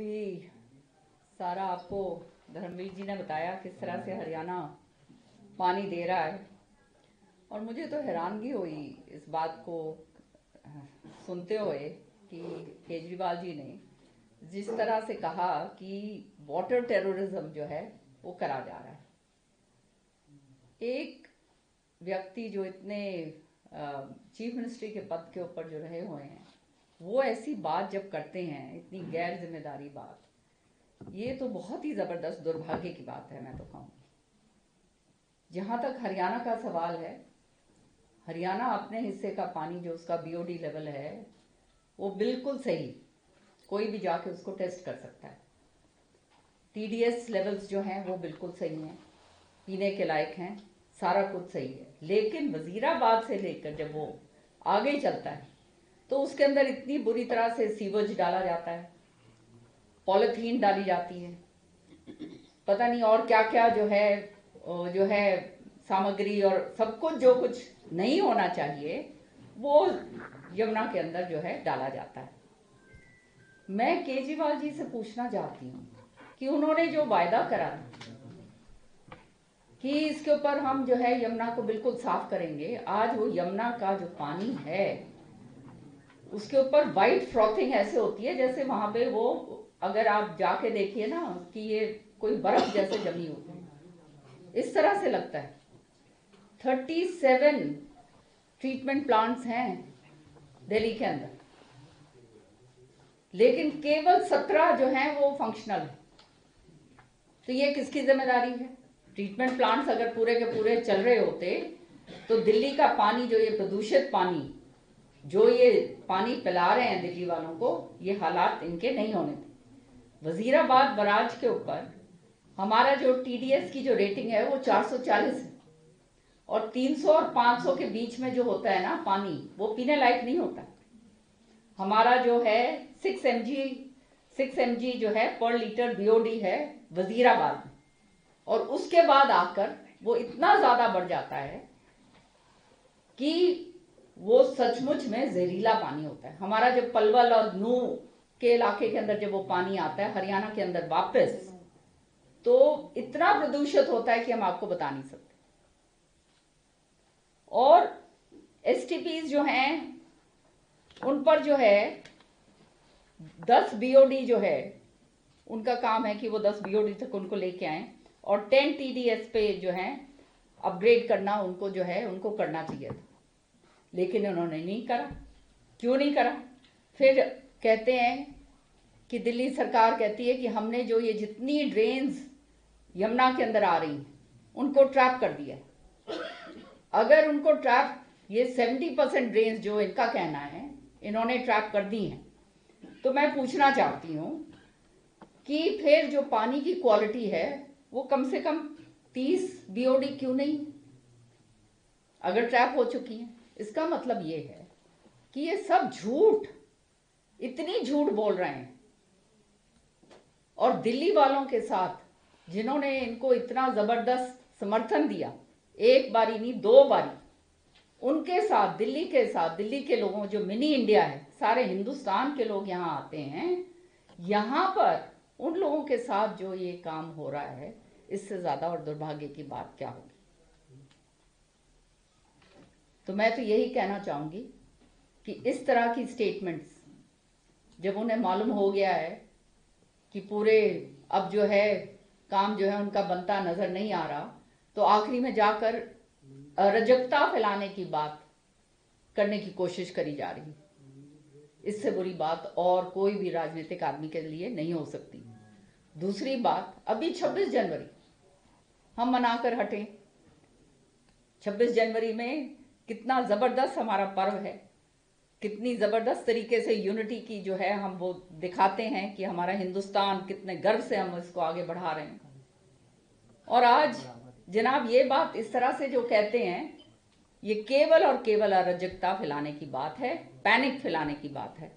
अभी सारा आपको धर्मवीर जी ने बताया किस तरह से हरियाणा पानी दे रहा है। और मुझे तो हैरानगी हुई इस बात को सुनते हुए कि केजरीवाल जी ने जिस तरह से कहा कि वाटर टेररिज्म जो है वो करा जा रहा है। एक व्यक्ति जो इतने चीफ मिनिस्ट्री के पद के ऊपर जो रहे हुए हैं, वो ऐसी बात जब करते हैं, इतनी गैर जिम्मेदारी बात, ये तो बहुत ही जबरदस्त दुर्भाग्य की बात है। मैं तो कहूँगी, जहां तक हरियाणा का सवाल है, हरियाणा अपने हिस्से का पानी जो उसका बीओडी लेवल है वो बिल्कुल सही, कोई भी जाके उसको टेस्ट कर सकता है। टीडीएस लेवल्स जो हैं वो बिल्कुल सही हैं, पीने के लायक हैं, सारा कुछ सही है। लेकिन वजीराबाद से लेकर जब वो आगे चलता है तो उसके अंदर इतनी बुरी तरह से सीवेज डाला जाता है, पॉलिथीन डाली जाती है, पता नहीं और क्या क्या जो है सामग्री और सब कुछ जो कुछ नहीं होना चाहिए वो यमुना के अंदर जो है डाला जाता है। मैं केजरीवाल जी से पूछना चाहती हूँ कि उन्होंने जो वायदा करा कि इसके ऊपर हम जो है यमुना को बिल्कुल साफ करेंगे, आज वो यमुना का जो पानी है उसके ऊपर वाइट फ्रॉथिंग ऐसे होती है जैसे वहां पे वो, अगर आप जाके देखिए ना कि ये कोई बर्फ जैसे जमी होती है, इस तरह से लगता है। 37 ट्रीटमेंट प्लांट्स हैं दिल्ली के अंदर, लेकिन केवल 17 जो हैं वो फंक्शनल है। तो ये किसकी जिम्मेदारी है? ट्रीटमेंट प्लांट्स अगर पूरे के पूरे चल रहे होते तो दिल्ली का पानी, जो ये प्रदूषित पानी, जो ये पानी पिला रहे हैं दिल्ली वालों को, ये हालात इनके नहीं होने थे। वजीराबाद बराज के ऊपर हमारा जो टीडीएस की जो रेटिंग है वो 440 है, और 300 और 500 के बीच में जो होता है ना पानी, वो पीने लायक नहीं होता। हमारा जो है 6 mg जो है पर लीटर बीओडी है वजीराबाद में, और उसके बाद आकर वो इतना ज्यादा बढ़ जाता है कि वो सचमुच में जहरीला पानी होता है। हमारा जब पलवल और नू के इलाके के अंदर जब वो पानी आता है हरियाणा के अंदर वापस, तो इतना प्रदूषित होता है कि हम आपको बता नहीं सकते। और एसटीपीज जो हैं उन पर जो है 10 बीओडी जो है उनका काम है कि वो 10 बीओडी तक उनको लेके आए, और 10 टीडीएस पे जो है अपग्रेड करना उनको जो है उनको करना चाहिए था, लेकिन उन्होंने नहीं करा। क्यों नहीं करा? फिर कहते हैं कि दिल्ली सरकार कहती है कि हमने जो ये जितनी ड्रेन्स यमुना के अंदर आ रही हैं उनको ट्रैप कर दिया। अगर उनको ट्रैप, ये 70% ड्रेन्स जो इनका कहना है इन्होंने ट्रैप कर दी हैं, तो मैं पूछना चाहती हूँ कि फिर जो पानी की क्वालिटी है वो कम से कम 30 बीओडी क्यों नहीं, अगर ट्रैप हो चुकी है? इसका मतलब ये है कि ये सब झूठ, इतनी झूठ बोल रहे हैं। और दिल्ली वालों के साथ जिन्होंने इनको इतना जबरदस्त समर्थन दिया, एक बारी नहीं 2 बारी, उनके साथ, दिल्ली के साथ, दिल्ली के लोगों, जो मिनी इंडिया है, सारे हिंदुस्तान के लोग यहाँ आते हैं, यहाँ पर उन लोगों के साथ जो ये काम हो रहा है, इससे ज्यादा और दुर्भाग्य की बात क्या होगी? तो मैं तो यही कहना चाहूंगी कि इस तरह की स्टेटमेंट्स जब उन्हें मालूम हो गया है कि पूरे अब जो है काम जो है उनका बनता नजर नहीं आ रहा, तो आखिरी में जाकर अराजकता फैलाने की बात करने की कोशिश करी जा रही है। इससे बुरी बात और कोई भी राजनीतिक आदमी के लिए नहीं हो सकती। दूसरी बात, अभी 26 जनवरी हम मनाकर हटें। 26 जनवरी में कितना जबरदस्त हमारा पर्व है, कितनी जबरदस्त तरीके से यूनिटी की जो है हम वो दिखाते हैं कि हमारा हिंदुस्तान कितने गर्व से हम इसको आगे बढ़ा रहे हैं। और आज जनाब ये बात इस तरह से जो कहते हैं, ये केवल और केवल अराजकता फैलाने की बात है, पैनिक फैलाने की बात है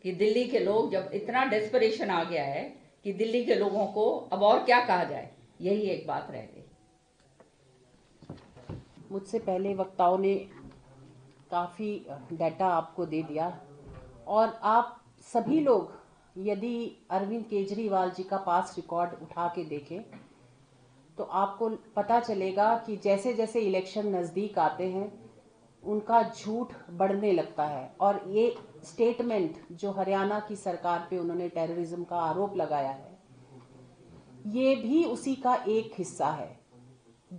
कि दिल्ली के लोग, जब इतना डेस्परेशन आ गया है कि दिल्ली के लोगों को अब और क्या कहा जाए, यही एक बात रह गई। मुझसे पहले वक्ताओं ने काफ़ी डाटा आपको दे दिया, और आप सभी लोग यदि अरविंद केजरीवाल जी का पास रिकॉर्ड उठा के देखें तो आपको पता चलेगा कि जैसे जैसे इलेक्शन नज़दीक आते हैं उनका झूठ बढ़ने लगता है। और ये स्टेटमेंट जो हरियाणा की सरकार पे उन्होंने टेररिज्म का आरोप लगाया है, ये भी उसी का एक हिस्सा है।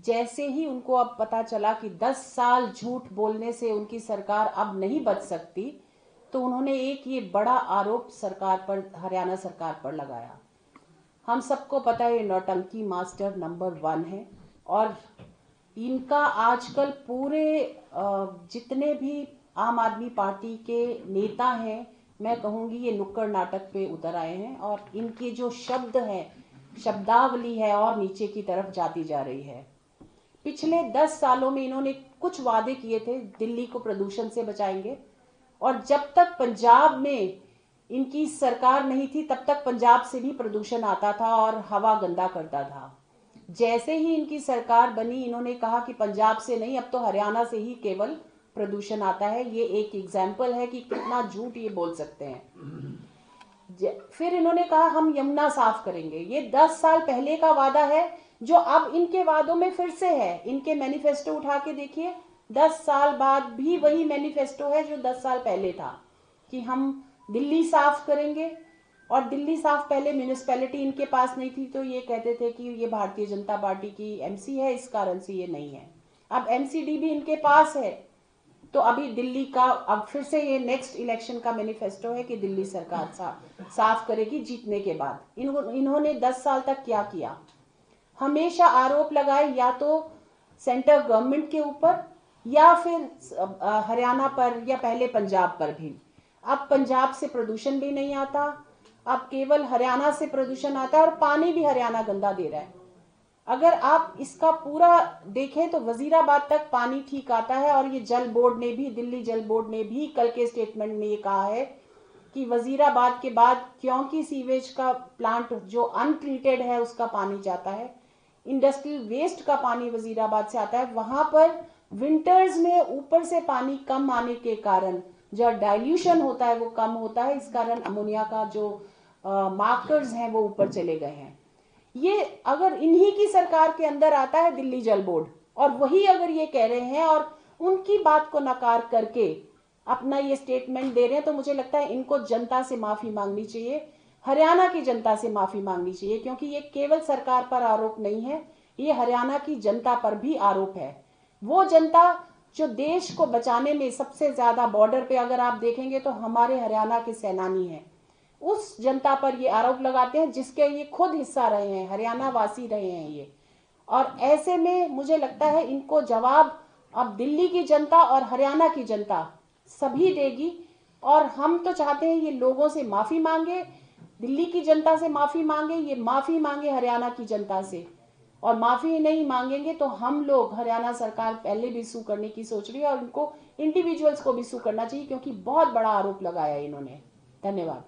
जैसे ही उनको अब पता चला कि 10 साल झूठ बोलने से उनकी सरकार अब नहीं बच सकती, तो उन्होंने एक ये बड़ा आरोप सरकार पर, हरियाणा सरकार पर लगाया। हम सबको पता है ये नौटंकी मास्टर नंबर 1 है और इनका आजकल पूरे जितने भी आम आदमी पार्टी के नेता हैं, मैं कहूँगी ये नुक्कड़ नाटक पे उतर आए हैं और इनके जो शब्द हैं, शब्दावली है और नीचे की तरफ जाती जा रही है। पिछले 10 सालों में इन्होंने कुछ वादे किए थे, दिल्ली को प्रदूषण से बचाएंगे, और जब तक पंजाब में इनकी सरकार नहीं थी तब तक पंजाब से भी प्रदूषण आता था और हवा गंदा करता था। जैसे ही इनकी सरकार बनी, इन्होंने कहा कि पंजाब से नहीं, अब तो हरियाणा से ही केवल प्रदूषण आता है। ये एक एग्जाम्पल है कि कितना झूठ ये बोल सकते हैं। फिर इन्होंने कहा हम यमुना साफ करेंगे। ये 10 साल पहले का वादा है जो अब इनके वादों में फिर से है। इनके मैनिफेस्टो उठा के देखिए, 10 साल बाद भी वही मैनिफेस्टो है जो 10 साल पहले था कि हम दिल्ली साफ करेंगे। और दिल्ली साफ पहले म्यूनिसिपैलिटी इनके पास नहीं थी तो ये कहते थे कि ये भारतीय जनता पार्टी की एमसी है, इस कारण से ये नहीं है। अब एमसीडी भी इनके पास है, तो अभी दिल्ली का अब फिर से ये नेक्स्ट इलेक्शन का मैनिफेस्टो है कि दिल्ली सरकार साफ करेगी जीतने के बाद। इन्होंने 10 साल तक क्या किया? हमेशा आरोप लगाए या तो सेंटर गवर्नमेंट के ऊपर या फिर हरियाणा पर या पहले पंजाब पर भी। अब पंजाब से प्रदूषण भी नहीं आता, अब केवल हरियाणा से प्रदूषण आता है और पानी भी हरियाणा गंदा दे रहा है। अगर आप इसका पूरा देखें तो वजीराबाद तक पानी ठीक आता है और ये जल बोर्ड ने भी, दिल्ली जल बोर्ड ने भी कल के स्टेटमेंट में ये कहा है कि वजीराबाद के बाद क्योंकि सीवेज का प्लांट जो अनट्रीटेड है उसका पानी जाता है, इंडस्ट्रियल वेस्ट का पानी वजीराबाद से आता है, वहां पर विंटर्स में ऊपर से पानी कम आने के कारण जो डाइल्यूशन होता है वो कम होता है। इस कारण अमोनिया का जो मार्कर्स हैं वो ऊपर चले गए हैं। ये अगर इन्हीं की सरकार के अंदर आता है दिल्ली जल बोर्ड, और वही अगर ये कह रहे हैं और उनकी बात को नकार करके अपना ये स्टेटमेंट दे रहे हैं, तो मुझे लगता है इनको जनता से माफी मांगनी चाहिए, हरियाणा की जनता से माफी मांगनी चाहिए, क्योंकि ये केवल सरकार पर आरोप नहीं है, ये हरियाणा की जनता पर भी आरोप है। वो जनता जो देश को बचाने में सबसे ज्यादा, बॉर्डर पे अगर आप देखेंगे तो हमारे हरियाणा के सेनानी हैं, उस जनता पर ये आरोप लगाते हैं जिसके ये खुद हिस्सा रहे हैं, हरियाणा वासी रहे हैं ये। और ऐसे में मुझे लगता है इनको जवाब अब दिल्ली की जनता और हरियाणा की जनता सभी देगी। और हम तो चाहते हैं ये लोगों से माफी मांगे, दिल्ली की जनता से माफी मांगे, ये माफी मांगे हरियाणा की जनता से। और माफी नहीं मांगेंगे तो हम लोग, हरियाणा सरकार पहले भी सू करने की सोच रही है और इनको इंडिविजुअल्स को भी सू करना चाहिए, क्योंकि बहुत बड़ा आरोप लगाया इन्होंने। धन्यवाद।